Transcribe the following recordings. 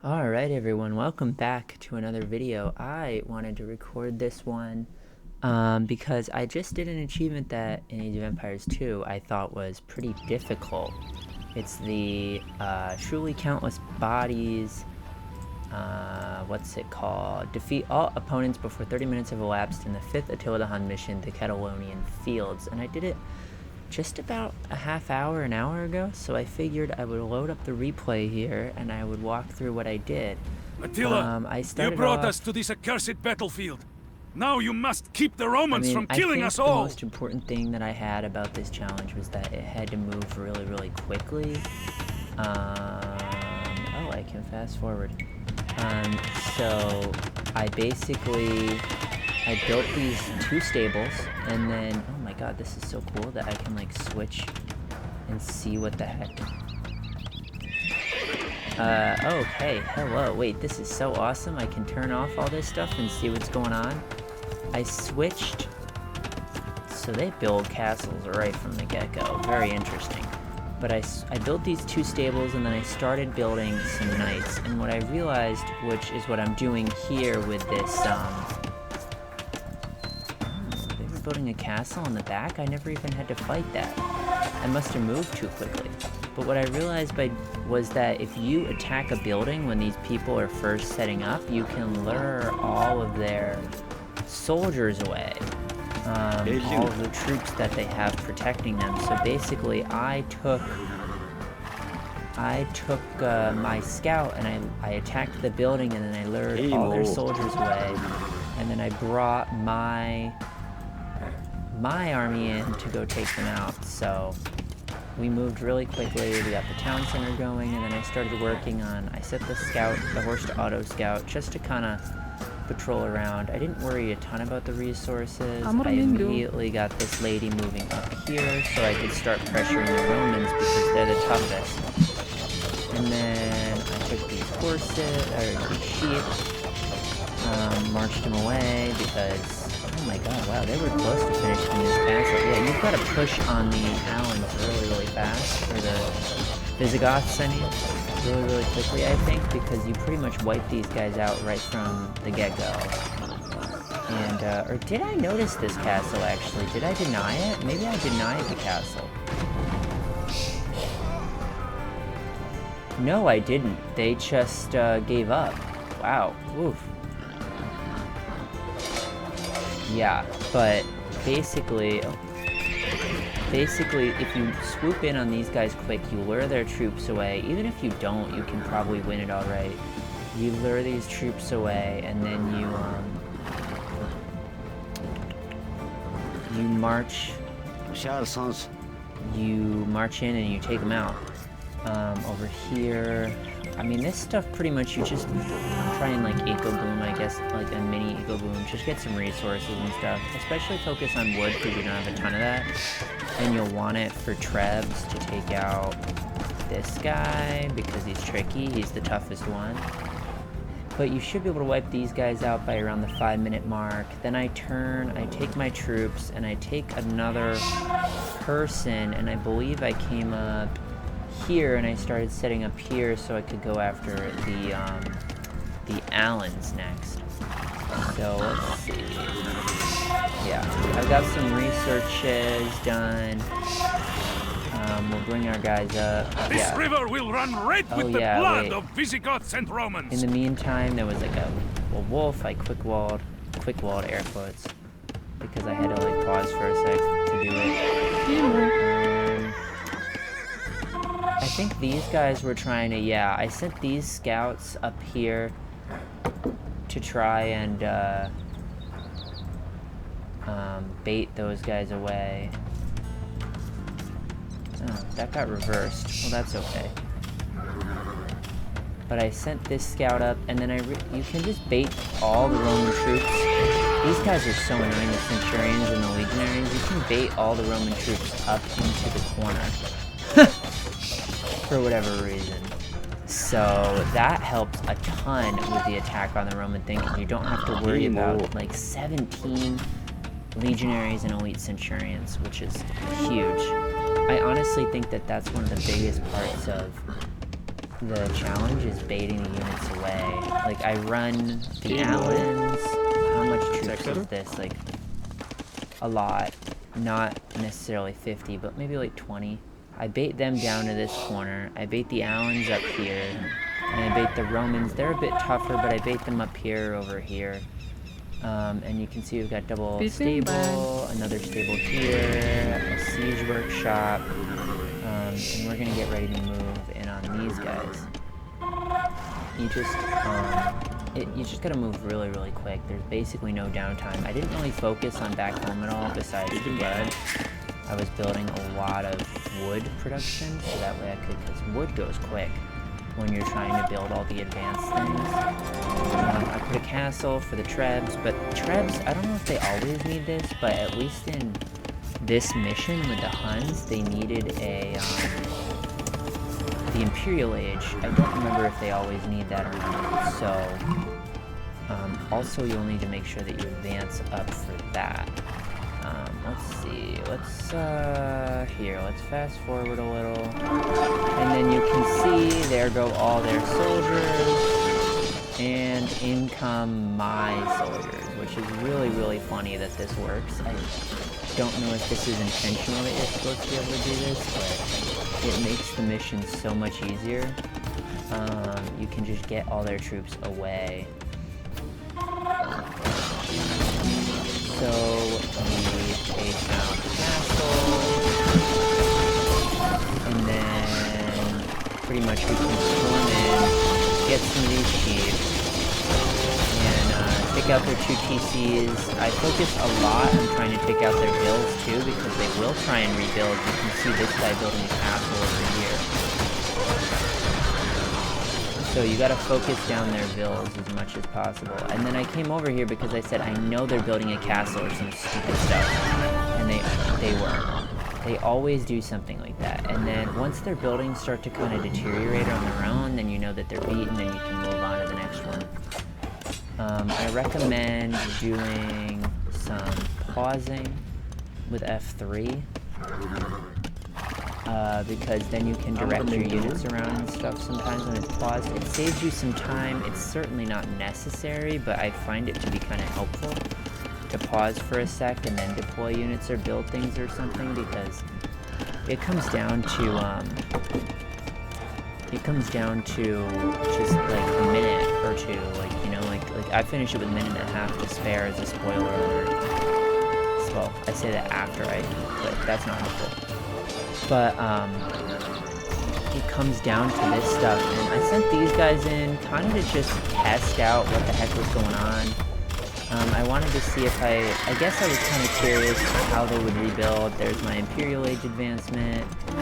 Alright everyone, welcome back to another video. I wanted to record this one because I just did an achievement that in Age of Empires 2 I thought was pretty difficult. It's the Truly Countless Bodies, what's it called? Defeat all opponents before 30 minutes have elapsed in the 5th Attila the Hun mission, the Catalonian Fields. And I did it just about a half hour, an hour ago, so I figured I would load up the replay here and I would walk through what I did. Attila, you brought us to this accursed battlefield. Now you must keep the Romans from killing us all! The most important thing that I had about this challenge was that it had to move really, really quickly. Oh, I can fast forward. So I built these two stables, and then, oh my god, this is so cool that I can like switch and see what the heck. Okay, hello, wait, this is so awesome. I can turn off all this stuff and see what's going on. I switched, so they build castles right from the get-go, very interesting. But I built these two stables, and then I started building some knights, and what I realized, which is what I'm doing here with this, they were building a castle in the back? I never even had to fight that. I must have moved too quickly. But what I realized was that if you attack a building when these people are first setting up, you can lure all of their soldiers away. All of the troops that they have protecting them. So basically, I took my scout and I attacked the building, and then I lured all their soldiers away, and then I brought my army in to go take them out. So we moved really quickly. We got the town center going, and then I started working on. I set the horse to auto scout, just to kind of patrol around. I didn't worry a ton about the resources. I immediately got this lady moving up here so I could start pressuring the Romans because they're the toughest. And then I took these horses, or these sheep, marched them away because, oh my god, wow, they were close to finishing this castle. Yeah, you've got to push on the Alans really, really fast, or the Visigoths, I mean. Really, really quickly, I think, because you pretty much wipe these guys out right from the get-go. And, or did I notice this castle, actually? Did I deny it? Maybe I denied the castle. No, I didn't. They just, gave up. Wow. Oof. Yeah, but basically, if you swoop in on these guys quick, you lure their troops away. Even if you don't, you can probably win it alright. You lure these troops away, and then you march in and you take them out. Over here, I mean, this stuff pretty much you just try and like eco boom, I guess, like a mini eco boom. Just get some resources and stuff. Especially focus on wood because you don't have a ton of that. And you'll want it for Trebs to take out this guy because he's tricky. He's the toughest one. But you should be able to wipe these guys out by around the 5-minute mark. Then I take my troops, and I take another person, and I believe I came up here, and I started setting up here so I could go after the Alans next. So let's see. Yeah, I've got some researches done. We'll bring our guys up. This river will run red with the blood of Visigoths and Romans. In the meantime, there was like a wolf. I quick-walled air quotes, because I had to like pause for a sec to do it. I think these guys were trying to, yeah, I sent these scouts up here to try and bait those guys away. Oh, that got reversed. Well, that's okay. But I sent this scout up, and then you can just bait all the Roman troops. These guys are so annoying, the Centurions and the Legionaries. You can bait all the Roman troops up into the corner. For whatever reason. So that helps a ton with the attack on the Roman thing, because you don't have to worry about like 17 Legionaries and Elite Centurions, which is huge. I honestly think that that's one of the biggest parts of the challenge is baiting the units away. Like, I run the Allens. How much troops is this? Like, a lot. Not necessarily 50, but maybe like 20. I bait them down to this corner. I bait the Allens up here. And I bait the Romans. They're a bit tougher, but I bait them up here, over here. And you can see we've got double stable, another stable here, a siege workshop. And we're gonna get ready to move in on these guys. You just gotta move really, really quick. There's basically no downtime. I didn't really focus on back home at all, besides wood. I was building a lot of wood production, so that way I could, because wood goes quick when you're trying to build all the advanced things. I put a castle for the Trebs, but Trebs, I don't know if they always need this, but at least in this mission with the Huns, they needed a, the Imperial Age. I don't remember if they always need that or not, so, also you'll need to make sure that you advance up for that. Let's see, let's fast forward a little, and then you can see, there go all their soldiers, and in come my soldiers, which is really, really funny that this works. I don't know if this is intentional that you're supposed to be able to do this, but it makes the mission so much easier. You can just get all their troops away. So, we take out the castle, and then pretty much we can storm in, get some of these sheep, and take out their 2 TCs. I focus a lot on trying to take out their builds too, because they will try and rebuild. You can see this guy building a castle over here. So you gotta focus down their builds as much as possible. And then I came over here because I said, I know they're building a castle or some stupid stuff. And they weren't. They always do something like that. And then once their buildings start to kind of deteriorate on their own, then you know that they're beaten and you can move on to the next one. I recommend doing some pausing with F3. Because then you can direct your units around and stuff sometimes when it's paused. It saves you some time. It's certainly not necessary, but I find it to be kind of helpful to pause for a sec and then deploy units or build things or something, because it comes down to just like a minute or two, like, you know, like I finish it with a minute and a half to spare as a spoiler alert. Well, I say that after but that's not helpful. But, it comes down to this stuff, and I sent these guys in kind of to just test out what the heck was going on. I wanted to see if I guess I was kind of curious how they would rebuild. There's my Imperial Age advancement. I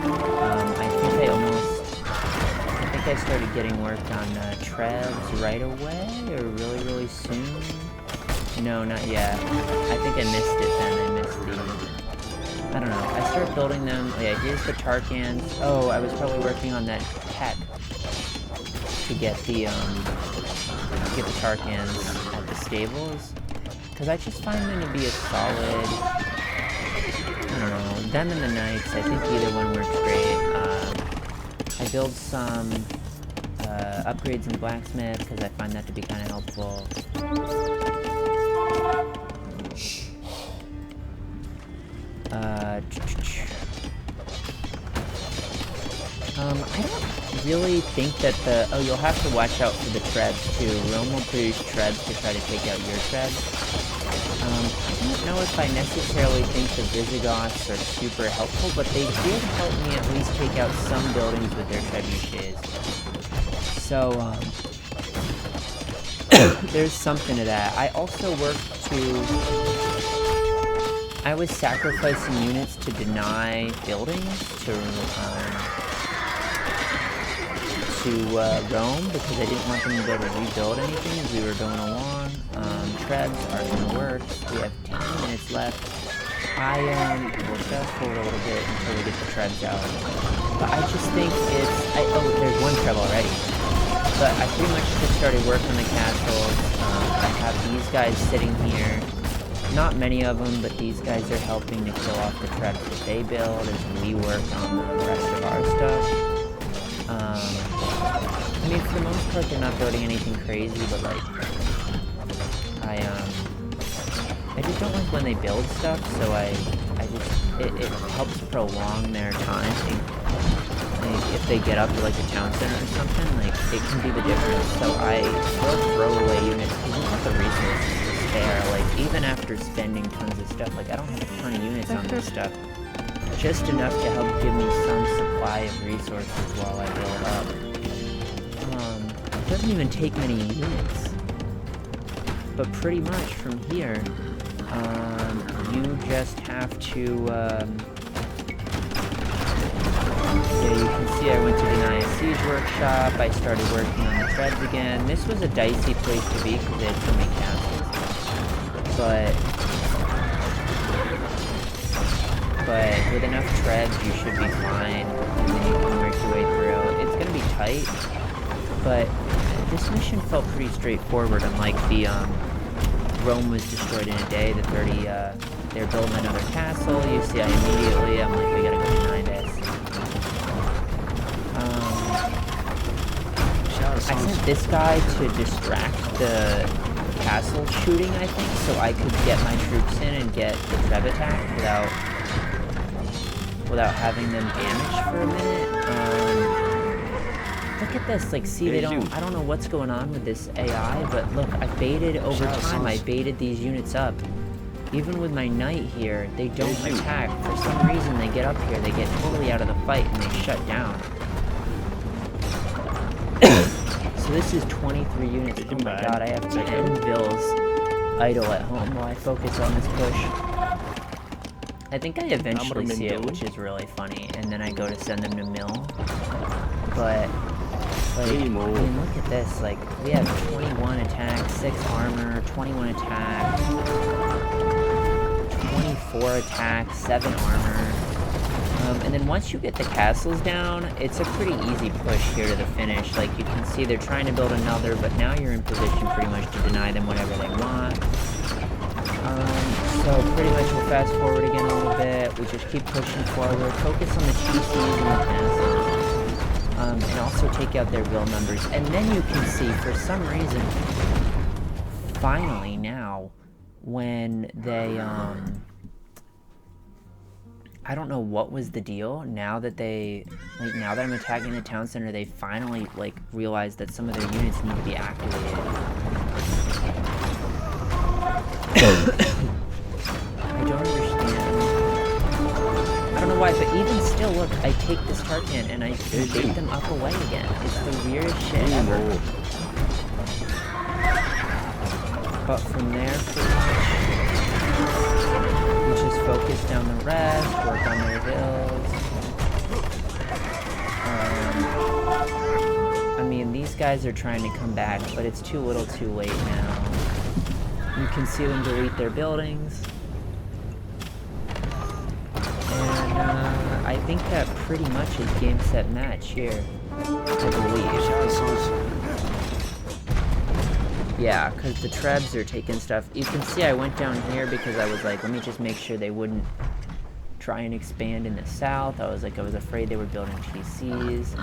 think I started getting work on Trebs right away, or really, really soon. No, not yet. I think I missed it then. I missed the... I don't know. I start building them. Oh, yeah, here's the Tarkans. Oh, I was probably working on that tech to get the Tarkans at the stables, because I just find them to be a solid. I don't know. Them and the Knights. I think either one works great. I build some upgrades in Blacksmith because I find that to be kind of helpful. I don't really think that you'll have to watch out for the Trebs too. Rome will produce Trebs to try to take out your Trebs. I don't know if I necessarily think the Visigoths are super helpful, but they did help me at least take out some buildings with their trebuchets. So, there's something to that. I also worked I was sacrificing units to deny buildings to Rome, because I didn't want them to be able to rebuild anything as we were going along. Trebs are gonna work. We have 10 minutes left. We'll fast forward a little bit until we get the Trebs out. But I just think oh, there's one Treb already. But I pretty much just started working on the castles. I have these guys sitting here. Not many of them, but these guys are helping to kill off the Trebs that they build as we work on the rest of our stuff. I mean, for the most part, they're not building anything crazy, but like, I just don't like when they build stuff, so it helps prolong their time. Like, if they get up to like a town center or something, like, it can be the difference. So I will throw away units, because we've got the resources to spare. Like, even after spending tons of stuff, like, I don't have a ton of units on this stuff. Just enough to help give me some supply of resources while I build up. It doesn't even take many units. But pretty much from here, you just have to, yeah, you can see I went to deny a siege workshop, I started working on the treads again. This was a dicey place to be because they had so many castles. But with enough treads, you should be fine, and then you can work your way through. It's gonna be tight, but this mission felt pretty straightforward, unlike the, Rome was destroyed in a day, the 30, they're building another castle. You see, I'm like, we gotta go behind us. I sent this guy to distract the castle shooting, I think, so I could get my troops in and get the Treb attack without having them damaged for a minute. Look at this, like, see, I don't know what's going on with this AI, but look, I baited over time, I baited these units up. Even with my knight here, they don't attack. For some reason, they get up here, they get totally out of the fight, and they shut down. So this is 23 units. Oh my god, I have 10 bills idle at home while I focus on this push. I think I eventually see it, which is really funny, and then I go to send them to mill. But, like, I mean, look at this, like, we have 21 attack, 6 armor, 21 attack, 24 attack, 7 armor. And then once you get the castles down, it's a pretty easy push here to the finish. Like, you can see they're trying to build another, but now you're in position pretty much to deny them whatever they want. So pretty much we'll fast forward again a little bit. We just keep pushing forward, focus on the TCs and the castles. And also take out their bill numbers. And then you can see, for some reason, finally now, when they, I don't know what was the deal. Now that now that I'm attacking the town center, they finally, like, realized that some of their units need to be activated. I don't understand. I don't know why, but even still, look, I take this Tarkan and I bait them up away again. It's the weirdest shit ever. But from there, we just focus down the rest, work on their hills. I mean, these guys are trying to come back, but it's too little too late now. You can see them delete their buildings. And I think that pretty much is game, set, match here, I believe. Yeah, because the Trebs are taking stuff. You can see I went down here because I was like, let me just make sure they wouldn't try and expand in the south. I was afraid they were building TCs.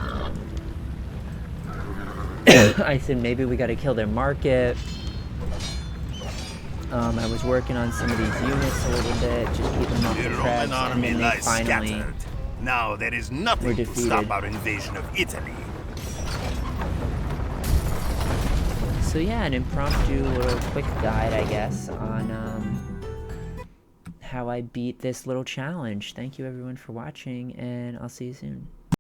I said maybe we gotta kill their market. I was working on some of these units a little bit, just keep them off the Trebs, and then they finally now there is nothing to stop our invasion of Italy. So yeah, an impromptu little quick guide, I guess, on how I beat this little challenge. Thank you everyone for watching, and I'll see you soon.